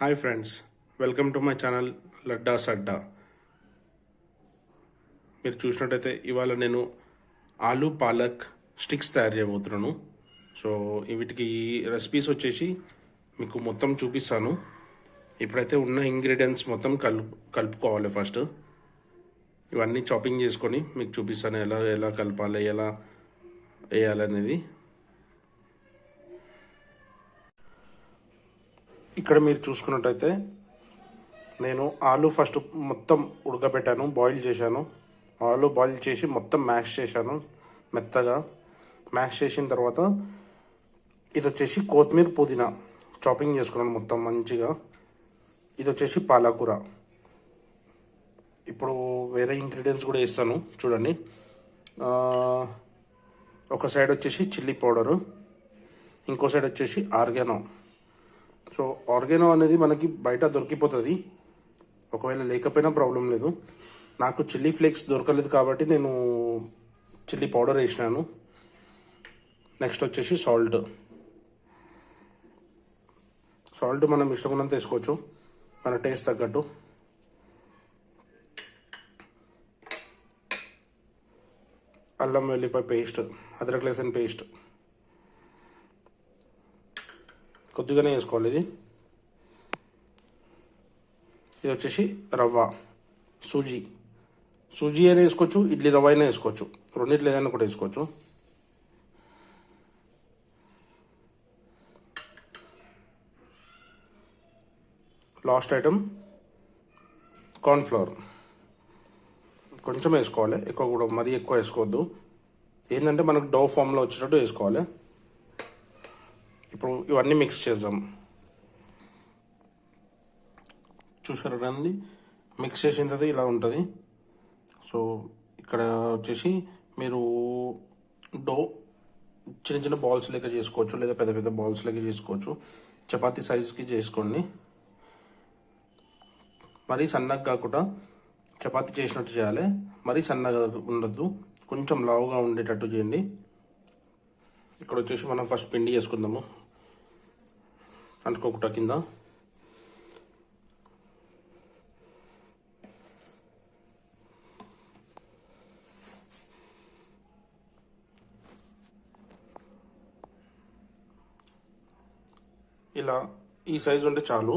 Hi friends, welcome to my channel Ladda Sadda. మీరు చూసినట్టయితే ఇవాళ నేను ఆలూ పాలక్ స్టిక్స్ తయారు చేయబోతున్నాను. సో వీటికి రెసిపీస్ వచ్చేసి మీకు మొత్తం చూపిస్తాను. ఇప్పుడైతే ఉన్న ఇంగ్రీడియంట్స్ మొత్తం కలుపుకోవాలి. ఫస్ట్ ఇవన్నీ చాపింగ్ చేసుకొని మీకు చూపిస్తాను ఎలా ఎలా కలపాలి, ఎలా వేయాలనేది. ఇక్కడ మీరు చూసుకున్నట్టయితే నేను ఆలు ఫస్ట్ మొత్తం ఉడకబెట్టాను, బాయిల్ చేశాను. ఆలు బాయిల్ చేసి మొత్తం మ్యాష్ చేశాను, మెత్తగా మ్యాష్ చేసిన తర్వాత ఇది వచ్చేసి కొత్తిమీర పుదీనా చాపింగ్ చేసుకున్నాను మొత్తం మంచిగా. ఇది వచ్చేసి పాలకూర. ఇప్పుడు వేరే ఇంగ్రీడియంట్స్ కూడా వేస్తాను చూడండి. ఒక సైడ్ వచ్చేసి చిల్లీ పౌడరు, ఇంకో సైడ్ వచ్చేసి ఆర్గానో. సో ఆర్గానో అనేది మనకి బయట దొరికిపోతుంది, ఒకవేళ లేకపోయినా ప్రాబ్లం లేదు. నాకు చిల్లీ ఫ్లేక్స్ దొరకలేదు కాబట్టి నేను చిల్లీ పౌడర్ వేసినాను. నెక్స్ట్ వచ్చేసి సాల్ట్. సాల్ట్ మనం ఇష్టం ఉన్నంత వేసుకోవచ్చు, మన టేస్ట్ తగ్గట్టు. అల్లం వెల్లిపాయ పేస్ట్, అదరక్ లెసన్ పేస్ట్ కొద్దిగానే వేసుకోవాలి. ఇది వచ్చేసి రవ్వ, సూజీ అయినా వేసుకోవచ్చు, ఇడ్లీ రవ్వ అయినా వేసుకోవచ్చు, రెండిట్లు ఏదైనా కూడా వేసుకోవచ్చు. Last item cornflour. కొంచెం వేసుకోవాలి, ఎక్కువ కూడా మరీ ఎక్కువ వేసుకోవద్దు. ఏంటంటే మనకు డో ఫామ్లో వచ్చేటట్టు వేసుకోవాలి. ఇప్పుడు ఇవన్నీ మిక్స్ చేద్దాం. చూసారు రండి, మిక్స్ చేసిన తర్వాత ఇలా ఉంటుంది. సో ఇక్కడ వచ్చేసి మీరు డో చిన్న చిన్న బాల్స్ లెక్క చేసుకోవచ్చు, లేదా పెద్ద పెద్ద బాల్స్ లెక్క చేసుకోవచ్చు. చపాతీ సైజ్కి చేసుకోండి. మరీ సన్నగా కాకుండా చపాతీ చేసినట్టు చేయాలి, మరీ సన్నగా ఉండద్దు, కొంచెం లావుగా ఉండేటట్టు చేయండి. ఇక్కడ వచ్చేసి మనం ఫస్ట్ పిండి వేసుకుందాము అంటుకోకుండా కింద. ఇలా ఈ సైజు ఉంటే చాలు,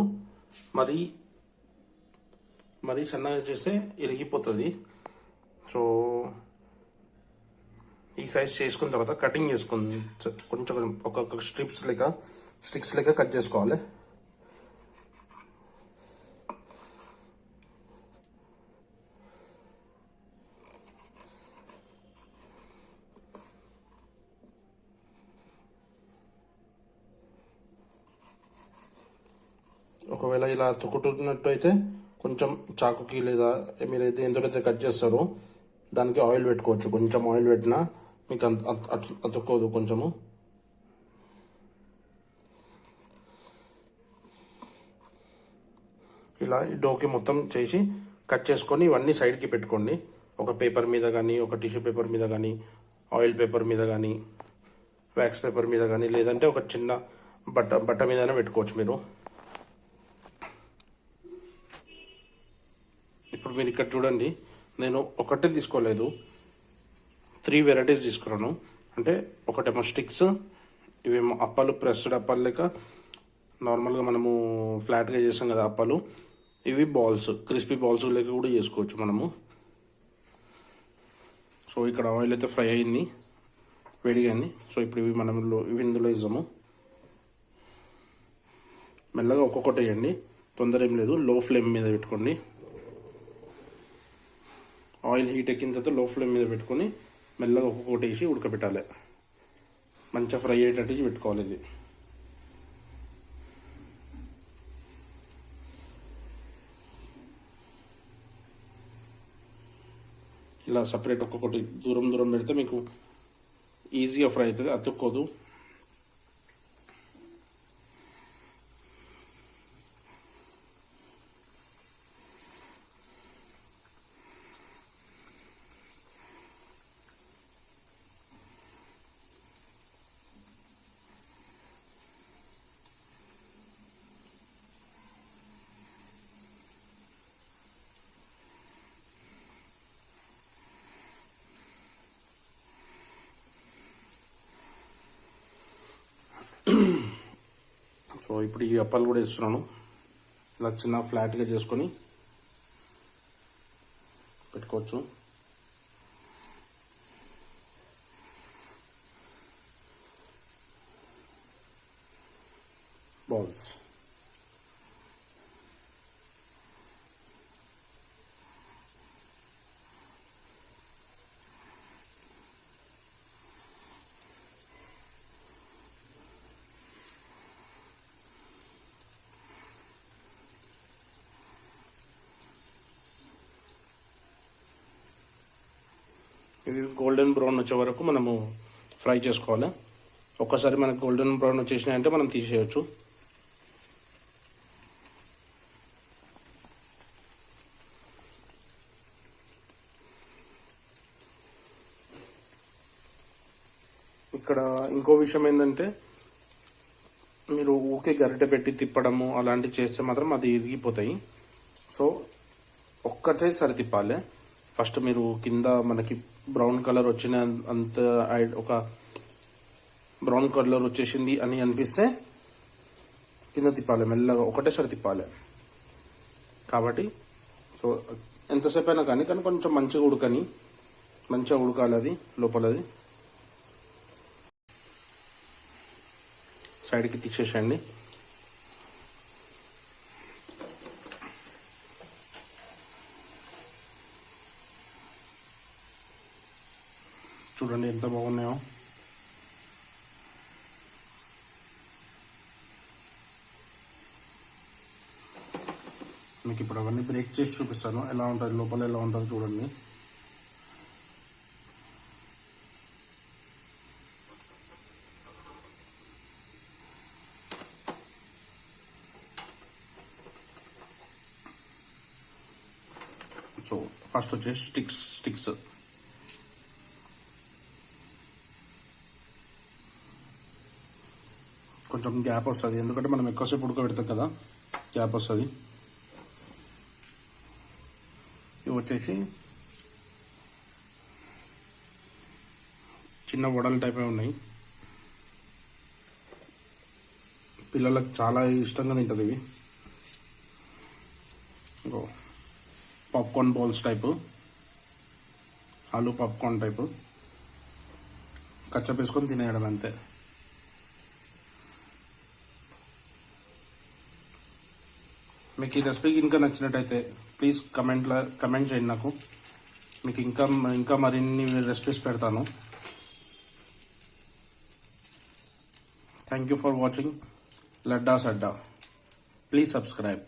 మరీ సన్నగా చేస్తే ఇరిగిపోతుంది. సో ఈ సైజ్ చేసుకున్న తర్వాత కటింగ్ చేసుకుని కొంచెం ఒక్కొక్క స్టిక్స్ లెక్క కట్ చేసుకోవాలి. ఒకవేళ ఇలా తుక్కుతున్నట్టు అయితే కొంచెం చాకుకి లేదా మీరైతే ఎంతైతే కట్ చేస్తారో దానికి ఆయిల్ పెట్టుకోవచ్చు. కొంచెం ఆయిల్ పెట్టినా మీకు అతుక్కోదు కొంచెము. ఇలా ఈ డోకి మొత్తం చేసి కట్ చేసుకొని ఇవన్నీ సైడ్కి పెట్టుకోండి. ఒక పేపర్ మీద కానీ, ఒక టిష్యూ పేపర్ మీద కానీ, ఆయిల్ పేపర్ మీద కానీ, వ్యాక్స్ పేపర్ మీద కానీ, లేదంటే ఒక చిన్న బట్ట మీదనే పెట్టుకోవచ్చు మీరు. ఇప్పుడు మీరు ఇక్కడ చూడండి, నేను ఒకటే తీసుకోలేదు, 3 వెరైటీస్ తీసుకున్నాను. అంటే ఒకటేమో స్టిక్స్, ఇవేమో అప్పాలు, ప్రెస్డ్ అప్పాలు లెక్క నార్మల్గా మనము ఫ్లాట్గా చేస్తాం కదా అప్పాలు. ఇవి బాల్స్, క్రిస్పీ బాల్స్ లెక్క కూడా చేసుకోవచ్చు మనము. సో ఇక్కడ ఆయిల్ అయితే ఫ్రై అయింది, వేడిగా అయింది. సో ఇప్పుడు ఇవి ఇందులో ఇద్దాము. మెల్లగా ఒక్కొక్కటి వేయండి, తొందర ఏం లేదు. లో ఫ్లేమ్ మీద పెట్టుకోండి. ఆయిల్ హీట్ ఎక్కిన తర్వాత లో ఫ్లేమ్ మీద పెట్టుకొని మెల్లగా ఒక్కొక్కటి వేసి ఉడకబెట్టాలి. మంచిగా ఫ్రై అయ్యేటట్టు పెట్టుకోవాలి. ఇది ఇలా సపరేట్ ఒక్కొక్కటి దూరం పెడితే మీకు ఈజీగా ఫ్రై అవుతుంది, అతుక్కోదు. సో ఇప్పుడు ఈ అప్పాలు కూడా వేస్తున్నాను. ఇలా చిన్న ఫ్లాట్గా చేసుకొని పెట్టుకోవచ్చు. బాల్స్ ఇది గోల్డెన్ బ్రౌన్ వచ్చే వరకు మనము ఫ్రై చేసుకోవాలి. ఒక్కసారి మనకు గోల్డెన్ బ్రౌన్ వచ్చేసినాయంటే మనం తీసేయచ్చు. ఇక్కడ ఇంకో విషయం ఏంటంటే మీరు ఊకే గరిటె పెట్టి తిప్పడము అలాంటివి చేస్తే మాత్రం అది ఇరిగిపోతాయి. సో ఒక్కటేసారి తిప్పాలి. ఫస్ట్ మీరు కింద మనకి బ్రౌన్ కలర్ వచ్చిన అంత ఒక బ్రౌన్ కలర్ వచ్చేసింది అని అనిపిస్తే కింద తిప్పాలి, మెల్లగా ఒకటేసారి తిప్పాలి. కాబట్టి సో ఎంతసేపు అయినా కానీ కొంచెం మంచిగా ఉడకాలి అది లోపలది. సైడ్కి తీసేసేయండి. చూడండి ఎంత బాగున్నాయో. మీకు ఇప్పుడు అవన్నీ బ్రేక్ చేసి చూపిస్తాను ఎలా ఉంటుంది, లోపల ఎలా ఉంటుంది చూడండి. సో ఫస్ట్ వచ్చేసి స్టిక్స్ కొంచెం గ్యాప్ వస్తుంది, ఎందుకంటే మనం ఎక్కువసేపు ఉడకబెడతాం కదా, గ్యాప్ వస్తుంది. ఇవి వచ్చేసి చిన్న వడల టైపే ఉన్నాయి. పిల్లలకు చాలా ఇష్టంగా తింటుంది ఇవి. పాప్కార్న్ బాల్స్ టైపు, ఆలూ పాప్కార్న్ టైపు కచ్చపేసుకొని తినేయడం అంతే. మీకు ఈ రెసిపీ ఇంకా నచ్చినట్టయితే ప్లీజ్ కమెంట్ చేయండి నాకు. మీకు ఇంకా మరిన్ని రెసిపీస్ పెడతాను. Thank you for watching Ladda Sadda. Please subscribe.